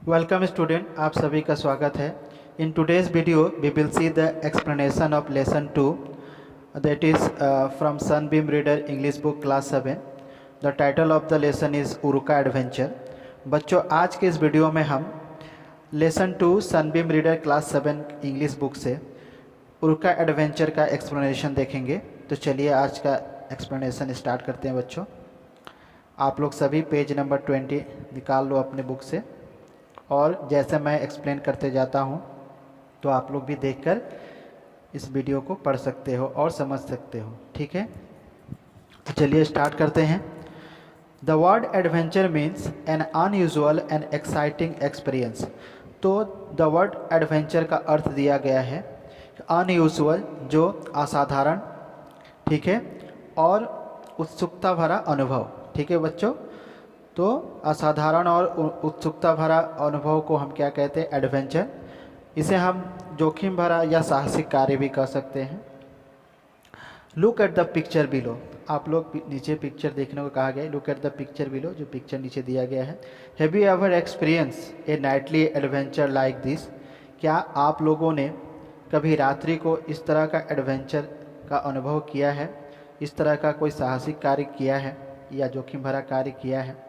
Welcome student, आप सभी का स्वागत है। In today's video we will see the explanation of lesson 2 that is from Sunbeam reader English book class 7। The title of the lesson is Uruka adventure. बच्चों, आज के इस video में हम lesson 2 Sunbeam reader class 7 English book से Uruka adventure का explanation देखेंगे। तो चलिए आज का एक्सप्लेनेशन स्टार्ट करते हैं। बच्चों, आप लोग सभी पेज नंबर 20 निकाल लो अपने बुक से, और जैसे मैं एक्सप्लेन करते जाता हूँ तो आप लोग भी देखकर इस वीडियो को पढ़ सकते हो और समझ सकते हो। ठीक है, तो चलिए स्टार्ट करते हैं। The word adventure means N unusual and exciting experience. तो द वर्ड एडवेंचर का अर्थ दिया गया है अनयूजुअल, जो असाधारण, ठीक है, और उत्सुकता भरा अनुभव। ठीक है बच्चों, तो असाधारण और उत्सुकता भरा अनुभव को हम क्या कहते हैं? एडवेंचर। इसे हम जोखिम भरा या साहसिक कार्य भी कह सकते हैं। Look at the picture below. आप लोग नीचे पिक्चर देखने को कहा गया है। Look at the picture below, जो पिक्चर नीचे दिया गया है। Have you ever experience A Knightley adventure like this? क्या आप लोगों ने कभी रात्रि को इस तरह का एडवेंचर का अनुभव किया है? इस तरह का कोई साहसिक कार्य किया है या जोखिम भरा कार्य किया है?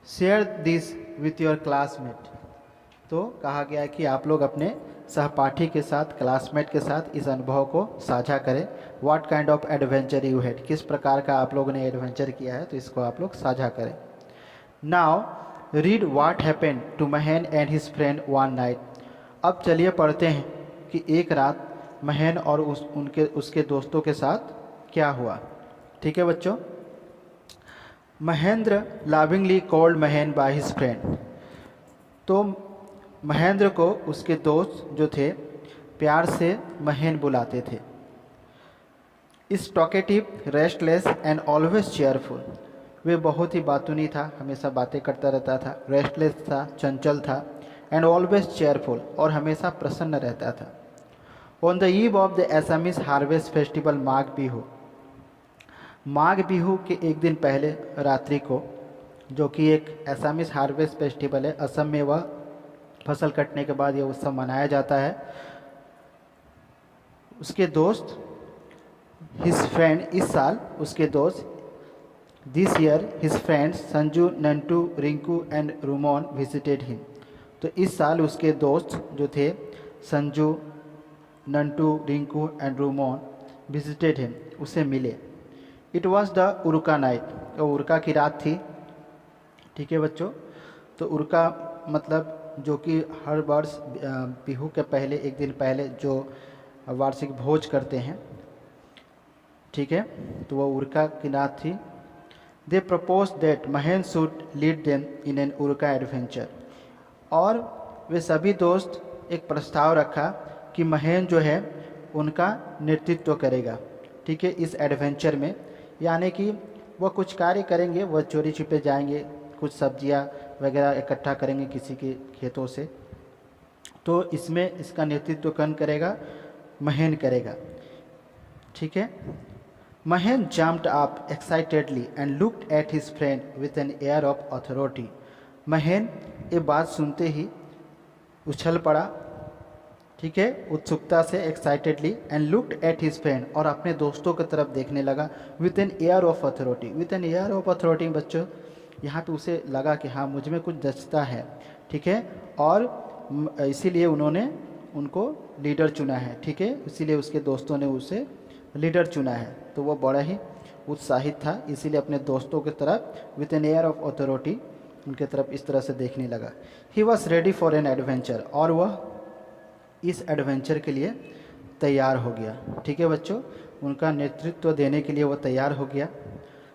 Share this with your classmate. तो कहा गया है कि आप लोग अपने सहपाठी के साथ, क्लासमेट के साथ इस अनुभव को साझा करें। What kind of adventure you had? किस प्रकार का आप लोगों ने एडवेंचर किया है, तो इसको आप लोग साझा करें। Now read what happened to Mahen and his friend one night. अब चलिए पढ़ते हैं कि एक रात महेन और उसके दोस्तों के साथ क्या हुआ। ठीक है बच्चों। Mahendra lovingly called Mahen by his friend. तो महेंद्र को उसके दोस्त जो थे प्यार से महेन बुलाते थे। Is talkative, restless and always cheerful. वे बहुत ही बातूनी था, हमेशा बातें करता रहता था। रेस्टलेस था, चंचल था। एंड ऑलवेज चेयरफुल, और हमेशा प्रसन्न रहता था। On the eve of the Assamese harvest festival Magh Bihu. Magh Bihu के एक दिन पहले रात्रि को, जो कि एक एसामीज हार्वेस्ट फेस्टिवल है, असम में वह फसल कटने के बाद यह उत्सव मनाया जाता है। उसके दोस्त, हिज फ्रेंड, इस साल उसके दोस्त, this year his friends Sanju, Nantu, Rinku and Rumon visited him. तो इस साल उसके दोस्त जो थे Sanju, Nantu, Rinku and Rumon visited him, उसे मिले। It was the Uruka night. तो उरुका की रात थी। ठीक है बच्चों। तो उरुका मतलब जो कि हर वर्ष बिहू के पहले, एक दिन पहले जो वार्षिक भोज करते हैं, ठीक है, तो वह उरुका की रात थी। They propose that Mahen should lead them in an Uruka adventure. और वे सभी दोस्त एक प्रस्ताव रखा कि महेन जो है उनका नेतृत्व करेगा। ठीक है, इस एडवेंचर में, यानी कि वह कुछ कार्य करेंगे, वह चोरी छिपे जाएंगे, कुछ सब्जियां वगैरह इकट्ठा करेंगे किसी के खेतों से। तो इसमें इसका नेतृत्व कौन करेगा? महेन करेगा। ठीक है। Mahen jumped up excitedly and looked at his friend with an air of authority. Mahen ये बात सुनते ही उछल पड़ा, ठीक है, उत्सुकता से, excitedly, and looked at his friend, और अपने दोस्तों की तरफ देखने लगा, with an air of authority. With an air of authority बच्चों, यहाँ पे उसे लगा कि हाँ, मुझ में कुछ दक्षता है। ठीक है, और इसीलिए उन्होंने उनको लीडर चुना है। ठीक है, इसीलिए उसके दोस्तों ने उसे लीडर चुना है। तो वो बड़ा ही उत्साहित था, इसीलिए अपने दोस्तों की तरफ with an air of authority उनके तरफ इस तरह से देखने लगा। He was ready for an adventure, और वह इस एडवेंचर के लिए तैयार हो गया। ठीक है बच्चों, उनका नेतृत्व देने के लिए वो तैयार हो गया।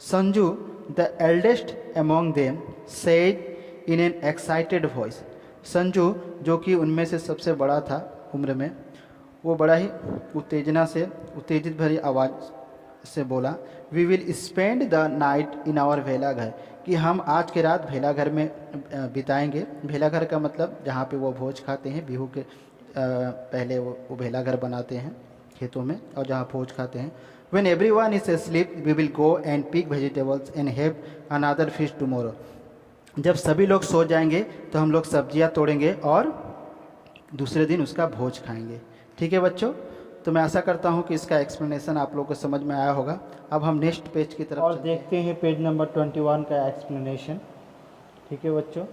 Sanju, the eldest among them, said in an excited voice. Sanju, जो कि उनमें से सबसे बड़ा था उम्र में, वो बड़ा ही उत्तेजित भरी आवाज़ से बोला, we will spend the night in our भेला घर। कि हम आज के रात भेला घर में बिताएंगे। भेला घर का मतलब जहाँ पे वो भोज खाते हैं, बिहू के पहले वो भेला घर बनाते हैं खेतों में, और जहाँ भोज खाते हैं। When everyone is asleep, we will go and pick vegetables and have another feast tomorrow. जब सभी लोग सो जाएंगे तो हम लोग सब्जियां तोड़ेंगे और दूसरे दिन उसका भोज खाएंगे। ठीक है बच्चों, तो मैं आशा करता हूँ कि इसका एक्सप्लेनेशन आप लोगों को समझ में आया होगा। अब हम नेक्स्ट पेज की तरफ और चलते देखते हैं पेज नंबर 21 का एक्सप्लेनेशन। ठीक है बच्चों।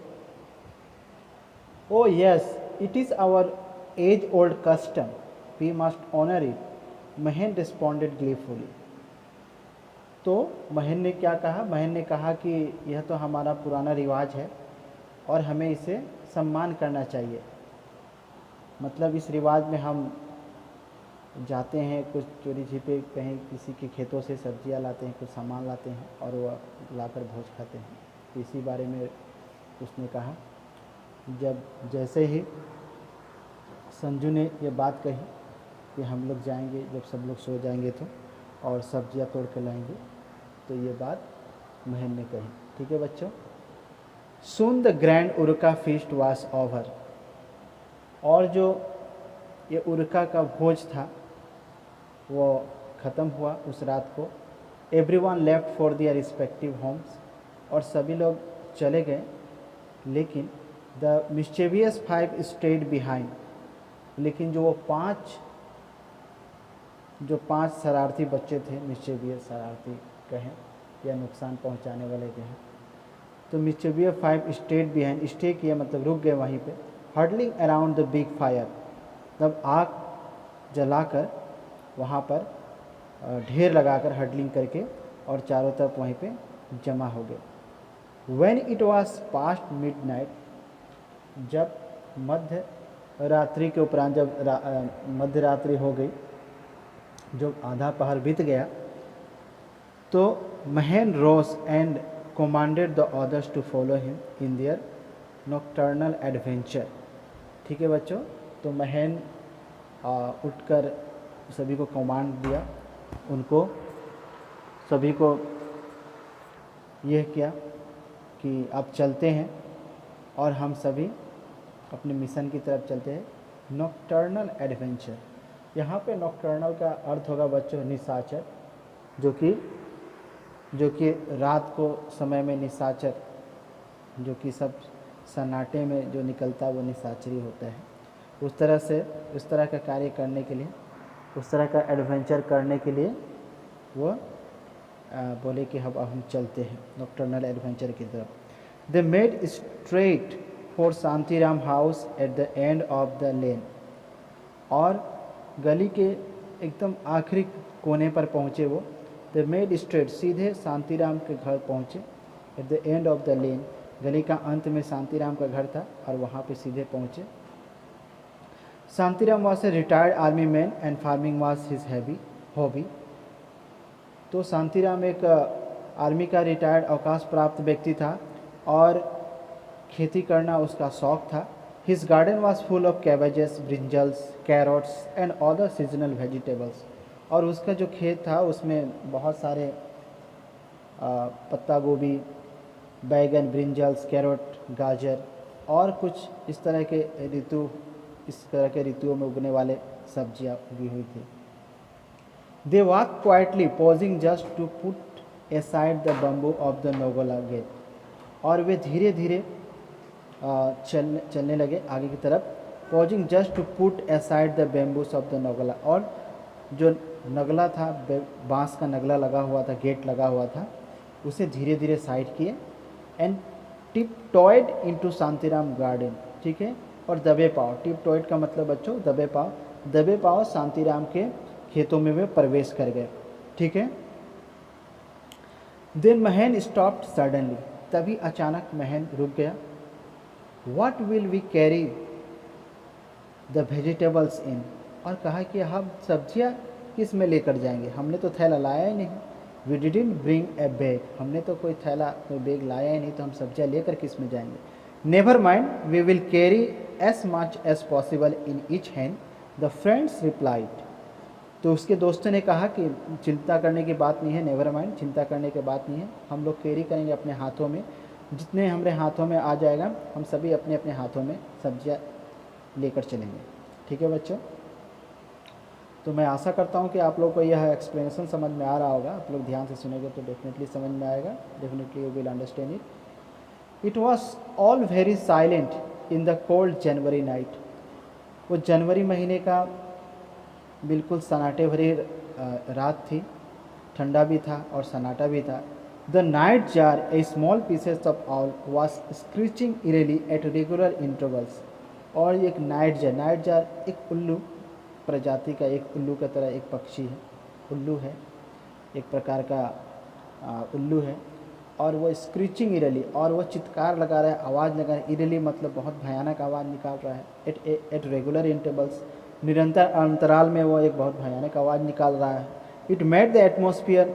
Oh yes, it is our age old custom, we must honour it, Mahen responded gleefully. तो महेन ने क्या कहा? महेन ने कहा कि यह तो हमारा पुराना रिवाज है और हमें इसे सम्मान करना चाहिए। मतलब इस रिवाज में हम जाते हैं, कुछ चोरी छिपे कहीं किसी के खेतों से सब्जियां लाते हैं, कुछ सामान लाते हैं और वह लाकर भोज खाते हैं। तो इसी बारे में उसने कहा। जब जैसे ही संजू ने ये बात कही कि हम लोग जाएंगे, जब सब लोग सो जाएंगे तो, और सब्जियां तोड़ के लाएंगे, तो ये बात महेन ने कही। ठीक है बच्चों। Soon the grand Uruka feast was over. और जो ये उरुका का भोज था वो ख़त्म हुआ उस रात को। Everyone left for their respective homes. और सभी लोग चले गए, लेकिन द मिस्चेवियस 5 स्टेड बिहाइंड। लेकिन जो वो पांच शरारती बच्चे थे, मिस्चेवियस शरारती कहें या नुकसान पहुंचाने वाले कहें, तो मिस्चेवियस 5 स्टेड बिहाइंड, स्टे किया मतलब रुक गए वहीं पे। Hurdling around the big fire, तब आग जलाकर वहाँ पर ढेर लगाकर हडलिंग करके और चारों तरफ वहीं पे जमा हो गए। When it was past midnight, जब मध्य रात्रि के उपरांत, जब मध्य रात्रि हो गई, जब आधा पहर बीत गया, तो महेन रोज and commanded the others to follow him in their nocturnal adventure। ठीक है बच्चों। तो महेन उठकर सभी को कमांड दिया, उनको सभी को यह किया कि अब चलते हैं और हम सभी अपने मिशन की तरफ चलते हैं। नॉक्टर्नल एडवेंचर, यहाँ पे नॉक्टर्नल का अर्थ होगा बच्चों निशाचर, जो कि रात को समय में निशाचर, जो कि सब सन्नाटे में जो निकलता है वो निशाचरी होता है। उस तरह से उस तरह का कार्य करने के लिए, उस तरह का एडवेंचर करने के लिए वो बोले कि अब हम चलते हैं नॉक्टर्नल एडवेंचर की तरफ। They made straight for Shantiram house at the end of the lane. और गली के एकदम आखिरी कोने पर पहुँचे वो। दे मेड स्ट्रेट, सीधे शांतिराम के घर पहुँचे। At the end of the lane, गली का अंत में शांतिराम का घर था और वहाँ पे सीधे पहुँचे। Shantiram was a retired army man and farming was his hobby. तो शांतिराम एक आर्मी का रिटायर्ड अवकाश प्राप्त व्यक्ति था और खेती करना उसका शौक था। His garden was full of cabbages, brinjals, carrots and other seasonal vegetables. और उसका जो खेत था उसमें बहुत सारे पत्ता गोभी, बैगन, ब्रिंजल्स, कैरोट, गाजर और कुछ इस तरह के ऋतुओं में उगने वाले सब्जियां उगी हुई थी। They walk quietly pausing just to put aside the bamboo of the nogola gate. और वे धीरे धीरे चलने लगे आगे की तरफ। Pausing just to put aside the bamboos of the nogola, और जो नगला था, बांस का नगला लगा हुआ था, गेट लगा हुआ था, उसे धीरे धीरे साइड किए। And tiptoed into Shantiram garden. ठीक है। और दबे पाँव, टिप टॉयड का मतलब बच्चों दबे पाँव शांतिराम के खेतों में वे प्रवेश कर गए। ठीक है। देन महेन स्टॉप्ड सडनली, तभी अचानक महेन रुक गया। What will we carry the vegetables in, और कहा कि हम सब्जियां किस में लेकर जाएंगे, हमने तो थैला लाया ही नहीं। We didn't bring a bag, हमने तो कोई थैला कोई बैग लाया ही नहीं, तो हम सब्जियां लेकर किस में जाएंगे। Never mind, we will carry as much as possible in each hand, the friends replied. तो उसके दोस्तों ने कहा कि चिंता करने की बात नहीं है, नेवर माइंड, चिंता करने की बात नहीं है, हम लोग कैरी करेंगे अपने हाथों में, जितने हमारे हाथों में आ जाएगा हम सभी अपने अपने हाथों में सब्जियां लेकर चलेंगे। ठीक है बच्चों। तो मैं आशा करता हूँ कि आप लोग को यह एक्सप्लेनेशन समझ में आ रहा होगा। आप लोग ध्यान से सुनेंगे तो डेफिनेटली समझ में आएगा, definitely you will understand it. It was all very silent in the cold January night. वो जनवरी महीने का बिल्कुल सन्नाटे भरी रात थी, ठंडा भी था और सन्नाटा भी था। The nightjar a small species of owl was screeching eerily at regular intervals. और एक नाइट जार एक उल्लू प्रजाति का, एक उल्लू की तरह एक पक्षी है, उल्लू है, एक प्रकार का उल्लू है। और वो स्क्रीचिंग इरेली, और वो चित्कार लगा रहा है, आवाज़ लगा रहा है। इरेली मतलब बहुत भयानक आवाज़ निकाल रहा है। एट रेगुलर इंटरवल्स, निरंतर अंतराल में वो एक बहुत भयानक आवाज़ निकाल रहा है। It made the atmosphere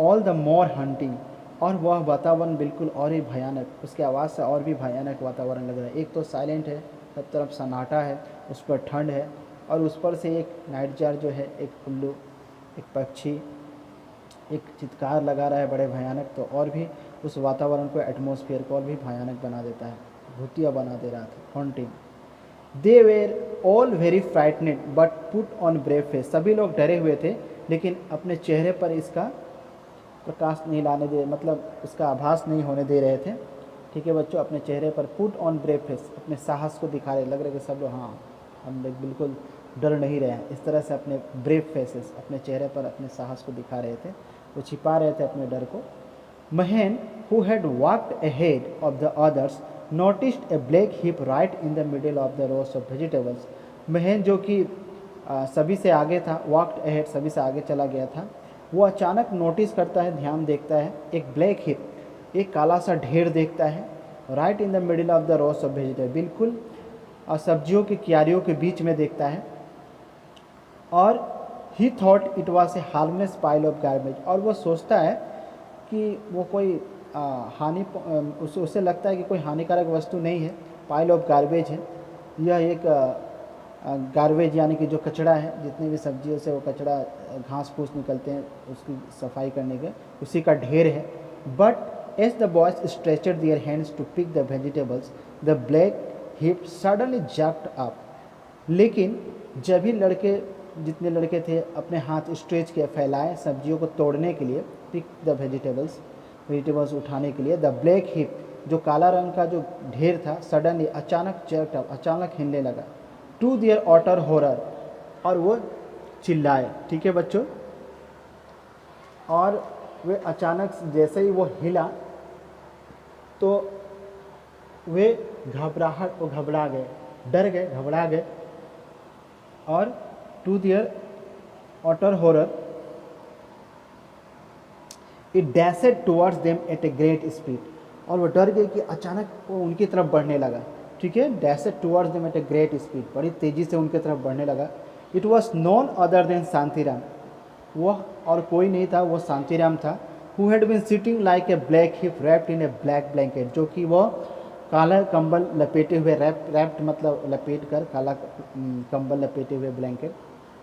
all the more hunting, और वह वातावरण बिल्कुल और ही भयानक, उसके आवाज़ से और भी भयानक वातावरण लग रहा है। एक तो साइलेंट है, सब तरफ सन्नाटा है, उस पर ठंड है, और उस पर से एक नाइट जार जो है, एक उल्लू, एक पक्षी, एक चित्कार लगा रहा है बड़े भयानक। तो और भी उस वातावरण को, एटमॉस्फेयर को और भी भयानक बना देता है, भूतिया बना दे रहा था, haunting. They were all very frightened but put on brave face. सभी लोग डरे हुए थे, लेकिन अपने चेहरे पर इसका प्रकाश नहीं लाने दे, मतलब उसका आभास नहीं होने दे रहे थे। ठीक है बच्चों, अपने चेहरे पर पुट ऑन ब्रेव फेस, अपने साहस को दिखा रहे, लग रहे कि सब लोग हाँ हम लोग बिल्कुल डर नहीं रहे हैं। इस तरह से अपने ब्रेव फेसेस, अपने चेहरे पर अपने साहस को दिखा रहे थे, वो छिपा रहे थे अपने डर को। महन who had walked ahead of the others noticed A black hip right in the middle of the rose of vegetables. महन जो कि सभी से आगे था, वॉक्ड अहेड, सभी से आगे चला गया था, वो अचानक नोटिस करता है, ध्यान देखता है, एक ब्लैक हिप, एक काला सा ढेर देखता है, right in the middle of the rose of vegetable, बिल्कुल सब्जियों की क्यारियों के बीच में देखता है। और ही thought it was a harmless pile of garbage, और वो सोचता है कि वो कोई उसे लगता है कि कोई हानिकारक वस्तु नहीं है, पाइल ऑफ गार्बेज है, यह एक गार्बेज यानी कि जो कचरा है, जितने भी सब्जियों से वो कचरा, घास फूस निकलते हैं उसकी सफाई करने के, उसी का ढेर है। But as the boys stretched their hands to pick the vegetables the black heap suddenly jacked up. लेकिन जब ही जितने लड़के थे अपने हाथ स्ट्रेच किए, फैलाए सब्जियों को तोड़ने के लिए, पिक द वेजिटेबल्स उठाने के लिए, द ब्लैक हिप, जो काला रंग का जो ढेर था, सडनली अचानक जैक्ड अप, अचानक हिलने लगा। टू देयर ऑटर हॉरर, और वो चिल्लाए। ठीक है बच्चों, और वे अचानक जैसे ही वो हिला तो वे घबरा गए, डर गए, घबरा गए। और to their utter horror it dashed towards them at a great speed, और वो डर गए कि अचानक वो उनकी तरफ बढ़ने लगा। ठीक है, dashed towards them at a great speed, बड़ी तेज़ी से उनकी तरफ बढ़ने लगा। It was none other than Shantiram, वह और कोई नहीं था, वो शांतिराम था। Who had been sitting like a black heap wrapped in a black blanket, जो कि वह काला कंबल लपेटे हुए, रैप्ड मतलब लपेट कर, काला कंबल लपेटे हुए blanket,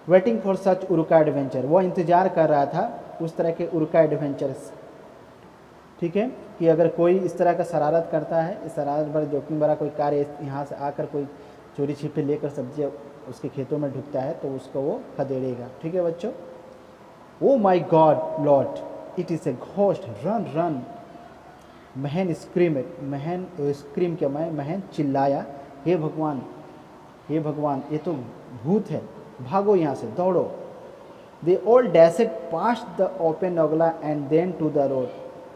waiting for such Uruka adventure, वो इंतजार कर रहा था उस तरह के उरुका एडवेंचर्स। ठीक है, कि अगर कोई इस तरह का शरारत करता है, इस शरारत भरा जोखिम भरा कोई कार्य, यहाँ से आकर कोई चोरी छिपे लेकर सब्जियाँ उसके खेतों में ढुकता है, तो उसको वो खदेड़ेगा। ठीक है बच्चों, oh my God lord, it is a ghost, run run. Mahan scream, Mahan scream क्या, महन चिल्लाया, हे भगवान, हे भगवान, ये तो भूत है, भागो यहाँ से, दौड़ो। They all dashed past the open नगला and then to the road,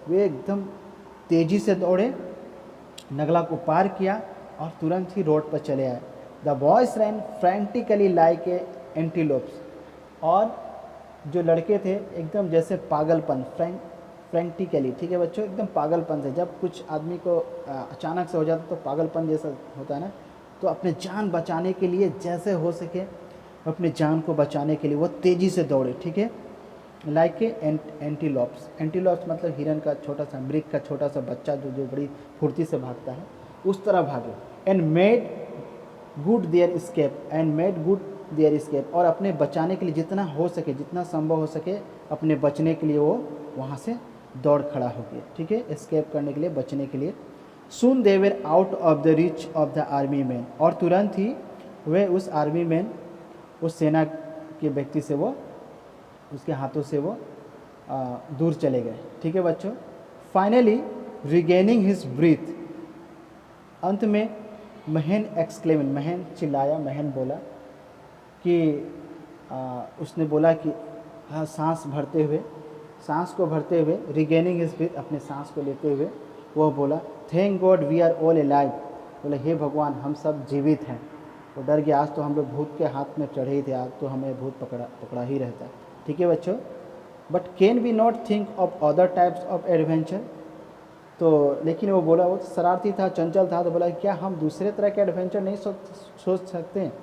वे एकदम तेजी से दौड़े, नगला को पार किया और तुरंत ही रोड पर चले आए। The boys ran frantically like a antelopes, और जो लड़के थे एकदम जैसे पागलपन, फ्रैंटिकली, ठीक है बच्चों, एकदम पागलपन से, जब कुछ आदमी को अचानक से हो जाता तो पागलपन जैसा होता है ना, तो अपने जान बचाने के लिए जैसे हो सके अपने जान को बचाने के लिए वो तेज़ी से दौड़े। ठीक है, लाइक ए एंटीलोप्स, एंटीलोप्स मतलब हिरन का छोटा सा, मृग का छोटा सा बच्चा जो बड़ी फुर्ती से भागता है, उस तरह भागे। And made good their escape, और अपने बचाने के लिए जितना हो सके, जितना संभव हो सके अपने बचने के लिए वो वहाँ से दौड़ खड़ा हो गया। ठीक है, एस्केप करने के लिए, बचने के लिए। Soon they were out of the reach of the army man, और तुरंत ही वे उस आर्मी मैन, उस सेना के व्यक्ति से वो, उसके हाथों से वो दूर चले गए। ठीक है बच्चों, फाइनली रिगेनिंग हिज ब्रीथ। अंत में महन एक्सक्लेमेंट, महन चिल्लाया, महन बोला कि उसने बोला कि हाँ, सांस को भरते हुए रिगेनिंग हिज ब्रीथ, अपने सांस को लेते हुए वह बोला, thank God we are all alive. बोले हे भगवान, हम सब जीवित हैं। वो डर गया, आज तो हम लोग भूत के हाथ में चढ़े ही थे, आज तो हमें भूत पकड़ा ही रहता है। ठीक है बच्चों, but can we not think of other types of adventure. तो लेकिन वो बोला, वो शरारती था, चंचल था, तो बोला क्या हम दूसरे तरह के एडवेंचर नहीं सोच सकते हैं?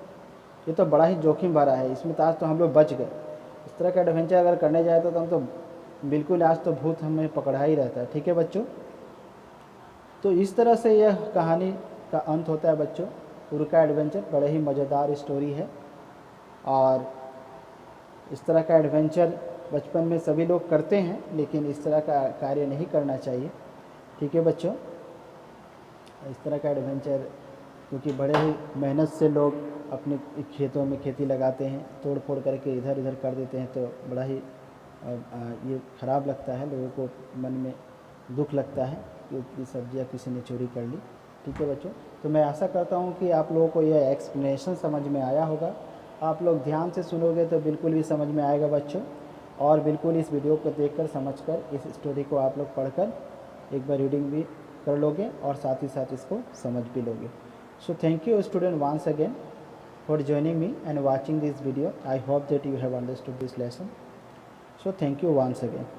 ये तो बड़ा ही जोखिम भरा है, इसमें तो आज तो हम लोग बच गए। इस तरह का एडवेंचर अगर करने जाए तो हम तो बिल्कुल, आज तो भूत हमें पकड़ा ही रहता है। ठीक है बच्चों, तो इस तरह से यह कहानी का अंत होता है बच्चों। उरुका एडवेंचर बड़े ही मज़ेदार स्टोरी है, और इस तरह का एडवेंचर बचपन में सभी लोग करते हैं, लेकिन इस तरह का कार्य नहीं करना चाहिए। ठीक है बच्चों, इस तरह का एडवेंचर, क्योंकि बड़े ही मेहनत से लोग अपने खेतों में खेती लगाते हैं, तोड़ फोड़ करके इधर उधर कर देते हैं, तो बड़ा ही ये ख़राब लगता है, लोगों को मन में दुख लगता है कि सब्जियाँ किसी ने चोरी कर ली। ठीक है बच्चों, तो मैं आशा करता हूँ कि आप लोगों को यह एक्सप्लेनेशन समझ में आया होगा। आप लोग ध्यान से सुनोगे तो बिल्कुल भी समझ में आएगा बच्चों, और बिल्कुल इस वीडियो को देखकर समझकर इस स्टोरी को आप लोग पढ़कर एक बार रीडिंग भी कर लोगे और साथ ही साथ इसको समझ भी लोगे। So thank you student once again for joining me and watching this video. I hope that you have understood this lesson. So thank you once again.